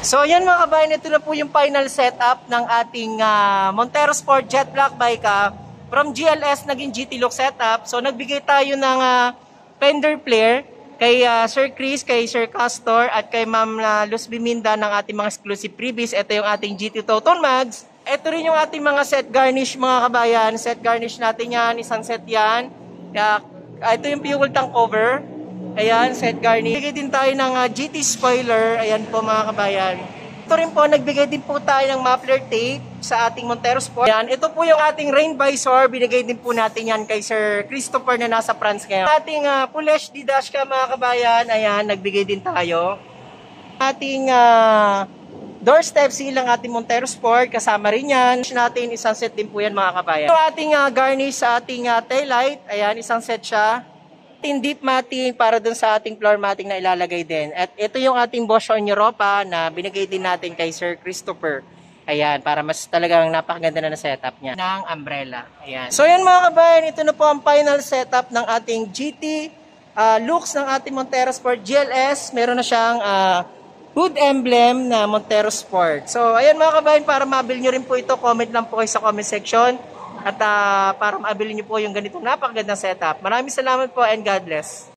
So ayan mga kabayan, ito na po yung final setup ng ating Montero Sport Jet Black bike. From GLS naging GT look setup. So nagbigay tayo ng fender flare kay Sir Chris, kay Sir Castor at kay Ma'am Luz Biminda ng ating mga exclusive freebies. Ito yung ating GT Toton Mags. Ito rin yung ating mga set garnish mga kabayan. Set garnish natin yan, isang set yan. Ito yung fuel tank cover. Ayan, set garnish. Nagbigay din tayo ng GT spoiler. Ayan po mga kabayan. Ito rin po, nagbigay din po tayo ng muffler tape sa ating Montero Sport. Ayan, ito po yung ating rain visor. Binigay din po natin yan kay Sir Christopher na nasa France ngayon. Ating full HD dashcam mga kabayan. Ayan, nagbigay din tayo. Ating doorstep seal ng ating Montero Sport. Kasama rin yan. Natin, isang set din po yan mga kabayan. Ito ating garnish sa ating taillight. Ayan, isang set siya. Deep matting para dun sa ating floor matting na ilalagay din. At ito yung ating Bosch on Europa na binigay din natin kay Sir Christopher. Ayan, para mas talagang napakaganda na setup niya ng umbrella. Ayan. So yan mga kabayan, ito na po ang final setup ng ating GT looks ng ating Montero Sport GLS. Meron na siyang hood emblem na Montero Sport. So ayan mga kabayan, para mabil nyo rin po ito, comment lang po kayo sa comment section. At para maabili nyo po yung ganitong napakagandang setup. Maraming salamat po and God bless.